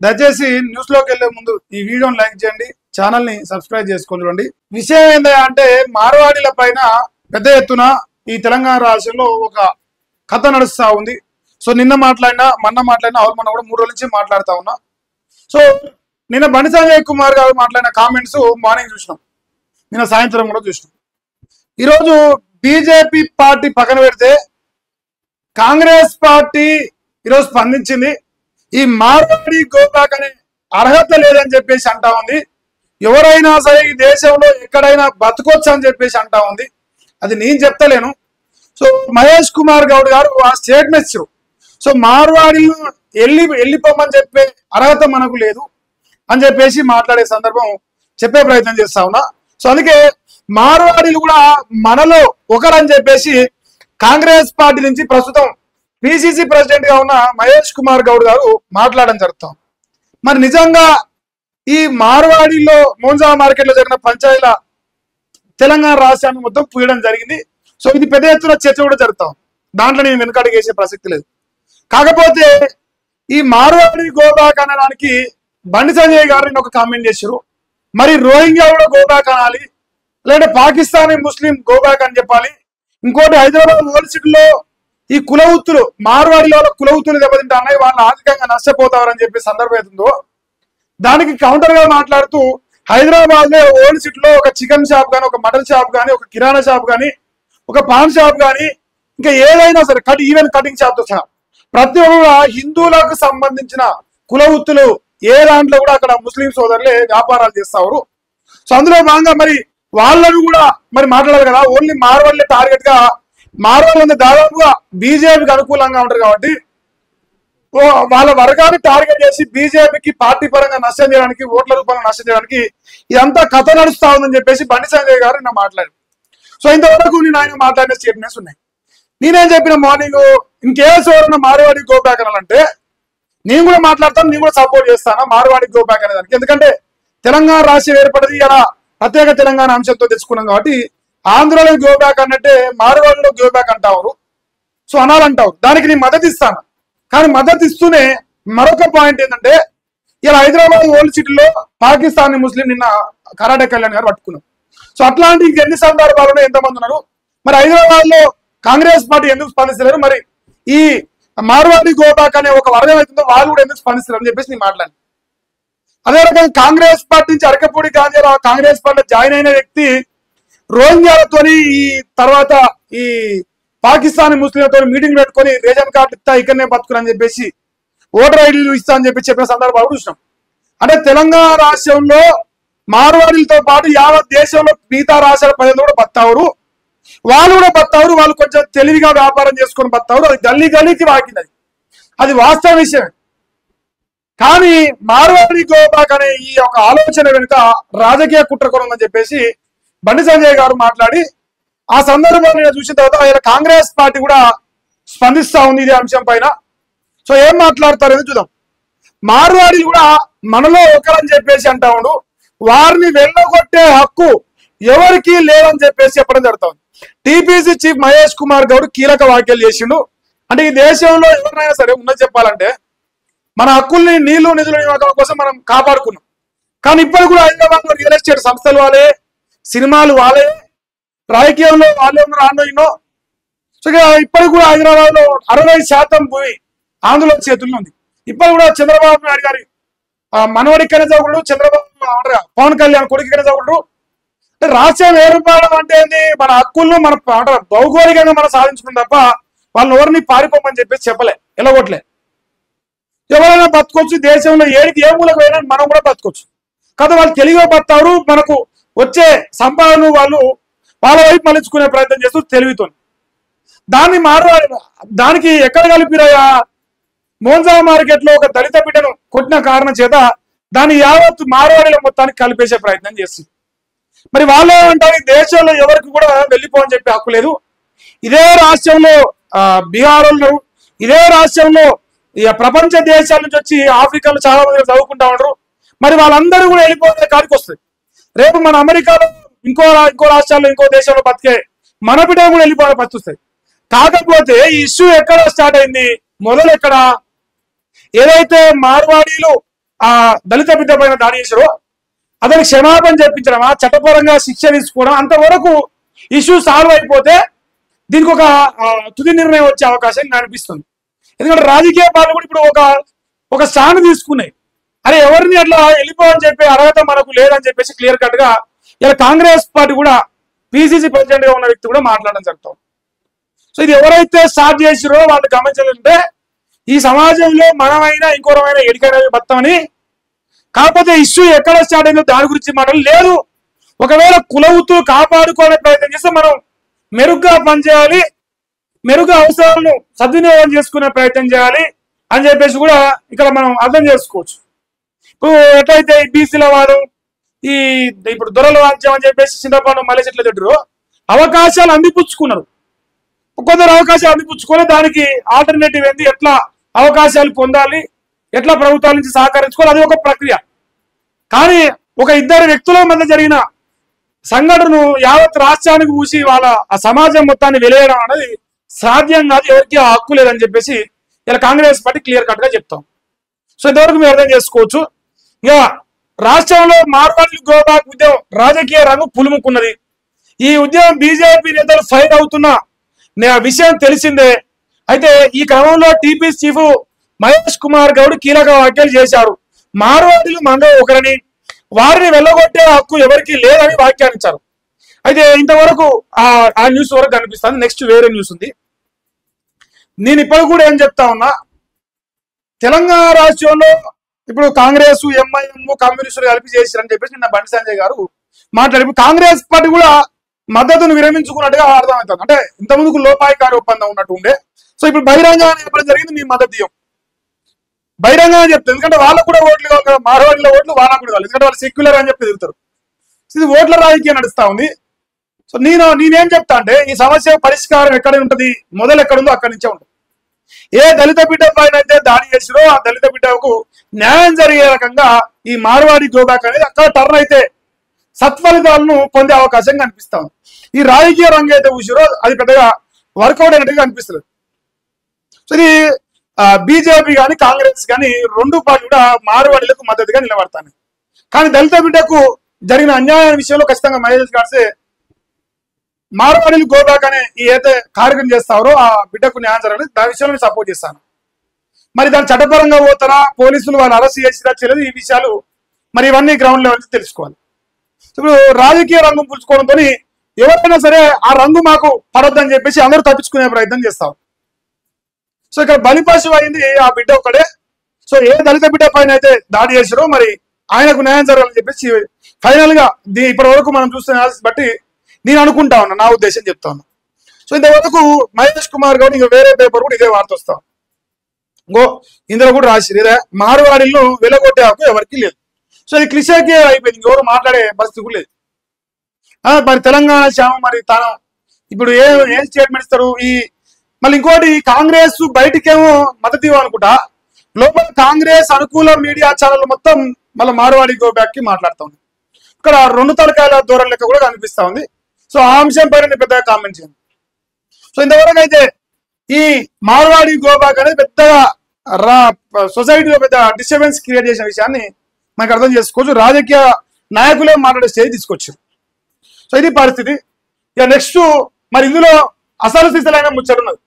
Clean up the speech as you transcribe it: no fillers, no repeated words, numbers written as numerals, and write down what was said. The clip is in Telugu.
దయచేసి న్యూస్ లోకి వెళ్లే ముందు ఈ వీడియోని లైక్ చేయండి, ఛానల్ ని సబ్స్క్రైబ్ చేసుకొని చూడండి. విషయం ఏంటంటే మార్వాడీల పైన పెద్ద ఎత్తున ఈ తెలంగాణ రాష్ట్రంలో ఒక కథ నడుస్తా ఉంది. సో నిన్న మాట్లాడినా మొన్న మొన్న కూడా 3 రోజుల నుంచి మాట్లాడుతా ఉన్నా. సో నిన్న బండి సంజయ్ కుమార్ గారు మాట్లాడిన కామెంట్స్ మార్నింగ్ చూసినాం, నిన్న సాయంత్రం కూడా చూసినాం. ఈరోజు బీజేపీ పార్టీ పక్కన పెడితే కాంగ్రెస్ పార్టీ ఈరోజు స్పందించింది. ఈ మార్వాడి గోబ్యాక్ అనే అర్హత లేదని చెప్పేసి అంటా ఉంది. ఎవరైనా సరే ఈ దేశంలో ఎక్కడైనా బతకొచ్చు అని చెప్పేసి అంటా ఉంది. అది నేను చెప్తలేను. సో మహేష్ కుమార్ గౌడ్ గారు ఆ స్టేట్మెంట్ ఇచ్చారు. సో మార్వాడీలు వెళ్ళిపోమని చెప్పే అర్హత మనకు లేదు అని చెప్పేసి మాట్లాడే సందర్భం చెప్పే ప్రయత్నం చేస్తా ఉన్నా. సో అందుకే మార్వాడీలు కూడా మనలో ఒకరని చెప్పేసి కాంగ్రెస్ పార్టీ నుంచి ప్రస్తుతం పిసిసి ప్రెసిడెంట్ గా ఉన్న మహేష్ కుమార్ గౌడ్ గారు మాట్లాడడం జరుగుతాం. మరి నిజంగా ఈ మార్వాడీలో మోంజా మార్కెట్ లో జరిగిన పంచాయతీల తెలంగాణ రాష్ట్రాన్ని మొత్తం పూయడం జరిగింది. సో ఇది పెద్ద ఎత్తున చర్చ కూడా జరుగుతాం, దాంట్లో నేను వెనుకడుగు వేసే ప్రసక్తి లేదు. కాకపోతే ఈ మార్వాడి గోబ్యాక్ అనడానికి బండి సంజయ్ గారిని ఒక కామెంట్ చేశారు. మరి రోహింగ్యా కూడా గోబ్యాక్ అనాలి, లేదంటే పాకిస్తానీ ముస్లిం గోబ్యాక్ అని చెప్పాలి. ఇంకోటి హైదరాబాద్ యూనివర్సిటీలో ఈ కులవృత్తులు మార్వాడిలో కులవృత్తులు దెబ్బతింటా అన్నాయి, వాళ్ళు ఆర్థికంగా నష్టపోతారని చెప్పి సందర్భం అవుతుందో దానికి కౌంటర్ గా మాట్లాడుతూ హైదరాబాద్ లో ఓల్డ్ సిటీలో ఒక చికెన్ షాప్ కానీ, ఒక మటన్ షాప్ కానీ, ఒక కిరాణా షాప్ కానీ, ఒక పాన్ షాప్ కానీ, ఇంకా ఏదైనా సరే ఈవెన్ కటింగ్ షాప్ తో సహా ప్రతి ఒక్క హిందువులకు సంబంధించిన కులవృత్తులు ఏ దాంట్లో కూడా అక్కడ ముస్లిం సోదరులే వ్యాపారాలు చేస్తారు. సో అందులో భాగంగా మరి వాళ్ళను కూడా మరి మాట్లాడాలి కదా. ఓన్లీ మార్వాళ్ళే టార్గెట్ గా, మార్వాళ్ళు దాదాపుగా బీజేపీకి అనుకూలంగా ఉంటారు కాబట్టి వాళ్ళ వర్గాన్ని టార్గెట్ చేసి బీజేపీకి పార్టీ పరంగా నష్టం చేయడానికి, ఓట్ల రూపంలో నష్టం చేయడానికి ఇదంతా కథ నడుస్తా ఉందని చెప్పేసి బండి సంజయ్ గారు నిన్న మాట్లాడారు. సో ఇంతవరకు నేను ఆయన మాట్లాడిన స్టేట్మెంట్స్ ఉన్నాయి. నేనేం చెప్పిన మార్నింగ్ ఇంకేస్ ఎవరన్నా మార్వాడి గోబ్యాక్ అనాలంటే నేను కూడా మాట్లాడతాను, నేను కూడా సపోర్ట్ చేస్తాను మార్వాడి గోబ్యాక్ అనే దానికి. ఎందుకంటే తెలంగాణ రాష్ట్రం ఏర్పడింది ఇలా ప్రత్యేక తెలంగాణ అంశంతో తెచ్చుకున్నాం కాబట్టి ఆంధ్రలో గోబ్యాక్ అన్నట్టే మార్వాడిలో గోబ్యాక్ అంటారు. సో అనాలంటారు, దానికి నేను మద్దతు ఇస్తాను. కానీ మద్దతు ఇస్తూనే మరొక పాయింట్ ఏంటంటే ఇలా హైదరాబాద్ ఓల్డ్ సిటీలో పాకిస్తానీ ముస్లిం నిన్న కరాటే కళ్యాణ్ గారు పట్టుకున్నారు. సో అట్లాంటి ఎన్ని సందర్భాలలో ఎంతమంది ఉన్నారు. మరి హైదరాబాద్ లో కాంగ్రెస్ పార్టీ ఎందుకు స్పందిస్తలేరు, మరి ఈ మార్వాడి గోబ్యాక్ అనే ఒక వర్గం అవుతుందో వాళ్ళు కూడా ఎందుకు స్పందిస్తారు అని చెప్పేసి నేను మాట్లాడాను. అదే రకంగా కాంగ్రెస్ పార్టీ నుంచి అరకపూడి గాంధీరావు కాంగ్రెస్ పార్టీలో జాయిన్ అయిన వ్యక్తి రోహింగ్యాలతోని ఈ తర్వాత ఈ పాకిస్తానీ ముస్లింలతో మీటింగ్ పెట్టుకొని రేషన్ కార్డు ఇస్తా ఇక్కడనే బతుకుని చెప్పేసి ఓటర్ ఐడీలు ఇస్తా అని చెప్పిన సందర్భాలు చూసినాం. అంటే తెలంగాణ రాష్ట్రంలో మార్వాడీలతో పాటు యావత్ దేశంలో మిగతా రాష్ట్రాల ప్రజలు కూడా బతారు, వాళ్ళు కూడా బతారు. వాళ్ళు కొంచెం తెలివిగా వ్యాపారం చేసుకొని బతారు. అది గల్లీ గల్లీకి వాకింది, అది వాస్తవ విషయం. కానీ మార్వాడి గోబ్యాక్ అనే ఈ ఒక ఆలోచన వెనుక రాజకీయ కుట్ర కూడా ఉందని చెప్పేసి బండి సంజయ్ గారు మాట్లాడి ఆ సందర్భాన్ని చూసిన తర్వాత ఆయన కాంగ్రెస్ పార్టీ కూడా స్పందిస్తా ఉంది ఇదే అంశం పైన. సో ఏం మాట్లాడతారని చూద్దాం. మార్వాడి కూడా మనలో ఒకరని చెప్పేసి అంటా ఉండు, వారిని వెళ్ళగొట్టే హక్కు ఎవరికి లేదని చెప్పేసి చెప్పడం జరుగుతుంది. టీపీసీ చీఫ్ మహేష్ కుమార్ గౌడ్ కీలక వ్యాఖ్యలు చేసిండు. అంటే ఈ దేశంలో ఎవరైనా సరే ఉన్నది చెప్పాలంటే మన హక్కుల్ని నీళ్లు నిధుల నియామకం కోసం మనం కాపాడుకున్నాం. కానీ ఇప్పుడు కూడా హైదరాబాద్ లో రియల్ ఎస్టేట్ సంస్థలు వాళ్ళే, సినిమాలు వాళ్ళే, రాజకీయంలో వాళ్ళే ఉన్నారు ఆంధ్ర ఎన్నో. సో ఇప్పటికి కూడా హైదరాబాద్ లో 60% భూమి ఆంధ్రలో చేతుల్లో ఉంది. ఇప్పుడు కూడా చంద్రబాబు నాయుడు గారి మనవడి కింద చదువుకుంటూ, చంద్రబాబు పవన్ కళ్యాణ్ కొడుకు కింద చదువుకుంటూ. అంటే రాష్ట్రం ఏర్పడడం అంటే ఏంది, మన హక్కులను మన భౌగోళికంగా మనం సాధించుకున్నాం తప్ప వాళ్ళని ఎవరిని పారిపోమని చెప్పేసి చెప్పలే, ఎలగొట్టలే. ఎవరైనా బతకొచ్చు, దేశంలో ఏ మూలకు పోయినా మనం కూడా బతకొచ్చు కదా. వాళ్ళు తెలివిగా బతారు, మనకు వచ్చే సంపాదన వాళ్ళు వాళ్ళ వైపు మలుచుకునే ప్రయత్నం చేస్తూ తెలివితో దాన్ని దానికి ఎక్కడ కలిపిరయా, మోంజా మార్కెట్ లో ఒక దళిత బిడ్డను కొట్టిన కారణం చేత దాన్ని యావత్ మార్వాడీల మొత్తానికి కలిపేసే ప్రయత్నం చేస్తుంది. మరి వాళ్ళు ఏమంటారు, దేశంలో ఎవరికి కూడా వెళ్ళిపోవని చెప్పి హక్కు లేదు. ఇదే రాష్ట్రంలో బీహార్ వాళ్ళు, ఇదే రాష్ట్రంలో ప్రపంచ దేశాల నుంచి వచ్చి ఆఫ్రికాలో చాలా మంది చదువుకుంటా ఉంటారు. మరి వాళ్ళందరూ కూడా వెళ్ళిపోతే కాడికి వస్తుంది. రేపు మన అమెరికాలో ఇంకో రాష్ట్రాల్లో ఇంకో దేశంలో బతికే మన బిడ్డ కూడా వెళ్ళిపోవడం పరిస్థితి. కాకపోతే ఈ ఇష్యూ ఎక్కడ స్టార్ట్ అయింది, మొదలు ఎక్కడ ఏదైతే మార్వాడీలు ఆ దళిత బిడ్డ పైన దాడి చేశారో అతనికి క్షమాపణ చెప్పించడమా, చట్టపరంగా శిక్ష తీసుకోవడం, అంతవరకు ఇష్యూ సాల్వ్ అయిపోతే దీనికి ఒక తుది నిర్ణయం వచ్చే అవకాశం కనిపిస్తుంది. ఎందుకంటే రాజకీయ పార్టీలు కూడా ఇప్పుడు ఒక స్టాండ్ తీసుకున్నాయి. అరే ఎవరిని అట్లా వెళ్ళిపోవని చెప్పి అర్హత మనకు లేదని చెప్పేసి క్లియర్ కట్ గా ఇలా కాంగ్రెస్ పార్టీ కూడా పిసిసి ప్రెసిడెంట్ గా ఉన్న వ్యక్తి కూడా మాట్లాడడం జరుగుతుంది. సో ఇది ఎవరైతే స్టార్ట్ చేసిరో వాళ్ళు గమనించాలంటే ఈ సమాజంలో మనమైనా ఇంకోరమైనా ఎడికైనా బతామని, కాకపోతే ఇష్యూ ఎక్కడ స్టార్ట్ అయిందో దాని గురించి మాటలు లేదు. ఒకవేళ కులవృత్తులు కాపాడుకోవడానికి ప్రయత్నం చేస్తే మనం మెరుగ్గా పనిచేయాలి, మెరుగ్గా అవసరాలను సద్వినియోగం చేసుకునే ప్రయత్నం చేయాలి అని చెప్పేసి కూడా ఇక్కడ మనం అర్థం చేసుకోవచ్చు. ఇప్పుడు ఎట్లయితే ఈ బీసీల వారు ఇప్పుడు దొరల రాజ్యం అని చెప్పేసి చింతపండు మళ్ళీ చెట్లు తిట్టరు, అవకాశాలు అందిపుచ్చుకున్నారు. కొందరు అవకాశాలు అందిపుచ్చుకొని దానికి ఆల్టర్నేటివ్ ఏంది, ఎట్లా అవకాశాలు పొందాలి, ఎట్లా ప్రభుత్వాల నుంచి సహకరించుకోవాలి, అది ఒక ప్రక్రియ. కానీ ఒక ఇద్దరు వ్యక్తుల మధ్య జరిగిన సంఘటనను యావత్ రాష్ట్రానికి పూసి వాళ్ళ ఆ సమాజం మొత్తాన్ని వెలేయడం అనేది సాధ్యం కాదు, ఎవరికి ఆ హక్కు లేదని చెప్పేసి ఇలా కాంగ్రెస్ పార్టీ క్లియర్ కట్ గా చెప్తాం. సో ఇంతవరకు మీరు అర్థం చేసుకోవచ్చు. ఇక రాష్ట్రంలో మార్వాడి గోబాక్ ఉద్యమం రాజకీయ రంగు పులుముకున్నది. ఈ ఉద్యమం బీజేపీ నేతలు ఫైర్ అవుతున్న విషయం తెలిసిందే. అయితే ఈ క్రమంలో టీపీ చీఫ్ మహేష్ కుమార్ గౌడ్ కీలక వ్యాఖ్యలు చేశారు. మార్వాడీలు మనలో ఒకరని, వారిని వెళ్ళగొట్టే హక్కు ఎవరికి లేదని వ్యాఖ్యానించారు. అయితే ఇంతవరకు ఆ న్యూస్ వరకు కనిపిస్తుంది. నెక్స్ట్ వేరే న్యూస్ ఉంది. నేను ఇప్పుడు కూడా ఏం చెప్తా ఉన్నా, తెలంగాణ రాష్ట్రంలో ఇప్పుడు కాంగ్రెస్, ఎంఐఎం, కమ్యూనిస్టులు కలిపి చేశారని చెప్పేసి నిన్న బండి సంజయ్ గారు మాట్లాడి కాంగ్రెస్ పార్టీ కూడా మద్దతును విరమించుకున్నట్టుగా అర్థమవుతుంది. అంటే ఇంతకుముందుకు లోపాయికారి ఒప్పందం ఉన్నట్టు ఉండే. సో ఇప్పుడు బహిరంగంగా చెప్పడం జరిగింది, మీ మద్దతు ఇవ్వం బహిరంగంగా చెప్తారు. ఎందుకంటే వాళ్ళకు కూడా ఓట్లు కావాలి, మార్వాడిలో ఓట్లు వాళ్ళకు కూడా కావాలి, ఎందుకంటే వాళ్ళు సెక్యులర్ అని చెప్పి తిరుగుతారు. ఇది ఓట్ల రాజకీయం నడుస్తా ఉంది. సో నేనేం చెప్తా అంటే ఈ సమస్య పరిష్కారం ఎక్కడ ఉంటుంది, మొదలు ఎక్కడుందో అక్కడి నుంచే ఉంటుంది. ఏ దళిత బిడ్డ పైన అయితే దాడి చేసిరో ఆ దళిత బిడ్డకు న్యాయం జరిగే రకంగా ఈ మార్వాడి గోబాక్ అనేది అక్కడ టర్న్ అయితే సత్ఫలితాలను పొందే అవకాశం కనిపిస్తా ఉంది. ఈ రాజకీయ రంగం అయితే ఊసిరో అది పెద్దగా వర్కౌట్ అయినట్టుగా కనిపిస్తుంది. సో ఇది బీజేపీ కానీ కాంగ్రెస్ కానీ రెండు పార్టీలు కూడా మార్వాడీలకు మద్దతుగా నిలబడతాను. కానీ దళిత బిడ్డకు జరిగిన అన్యాయం విషయంలో ఖచ్చితంగా మహేష్ గాడ్సే మార్వాడీలు గోబాక్ అనే ఏదైతే కార్యక్రమం చేస్తారో ఆ బిడ్డకు న్యాయం జరగలేదు, దాని విషయంలో నేను సపోర్ట్ చేస్తాను. మరి దాని చట్టపరంగా పోతారా, పోలీసులు వాళ్ళు అరెస్ట్ చేసిరా చేయలేదు, ఈ విషయాలు మరి ఇవన్నీ గ్రౌండ్ లెవెల్ నుంచి తెలుసుకోవాలి. ఇప్పుడు రాజకీయ రంగం పులుచుకోవడంతో ఎవరైనా సరే ఆ రంగు మాకు పడొద్దని చెప్పేసి అందరూ తప్పించుకునే ప్రయత్నం చేస్తారు. సో ఇక్కడ బలిపశువు అయింది ఆ బిడ్డ ఒక్కడే. సో ఏ దళిత బిడ్డ పైన అయితే దాడి చేశారో మరి ఆయనకు న్యాయం జరగాలని చెప్పేసి ఫైనల్ గా ఇప్పటి వరకు మనం చూస్తున్న బట్టి నేను అనుకుంటా ఉన్నా, నా ఉద్దేశం చెప్తా ఉన్నా. సో ఇంతవరకు మహేష్ కుమార్ గౌడ్ ఇంకా వేరే పేపర్ కూడా ఇదే వార్త వస్తాం ఇందులో కూడా రాసిరు, ఇదే మార్వాడీలను వెలగొట్టే హక్కు ఎవరికి లేదు. సో ఇది క్లిషేకే అయిపోయింది, ఎవరు మాట్లాడే పరిస్థితి కూడా లేదు. మరి తెలంగాణ శ్యామ మరి తాను ఇప్పుడు ఏం స్టేట్మెంట్ ఇస్తారు. మళ్ళీ ఇంకోటి కాంగ్రెస్ బయటికేమో మద్దతు ఇవ్వనుకుంటా, లోపల కాంగ్రెస్ అనుకూల మీడియా ఛానల్ మొత్తం మళ్ళీ మార్వాడి గోబాక్ కి మాట్లాడుతూ ఉంది. ఇక్కడ రెండు తలకాయల దూరం లెక్క కూడా కనిపిస్తా ఉంది. సో ఆ అంశం పైన నేను పెద్దగా కామెంట్ చేయండి. సో ఇంతవరకు అయితే ఈ మార్వాడి గోబాక్ అనేది పెద్దగా సొసైటీలో పెద్ద డిస్టర్బెన్స్ క్రియేట్ చేసిన విషయాన్ని మనకు అర్థం చేసుకోవచ్చు. రాజకీయ నాయకులే మాట్లాడే స్టేజ్ తీసుకొచ్చారు. సో ఇది పరిస్థితి. ఇక నెక్స్ట్ మరి ఇందులో అసలు సిసలైన ముచ్చట ఉన్నది.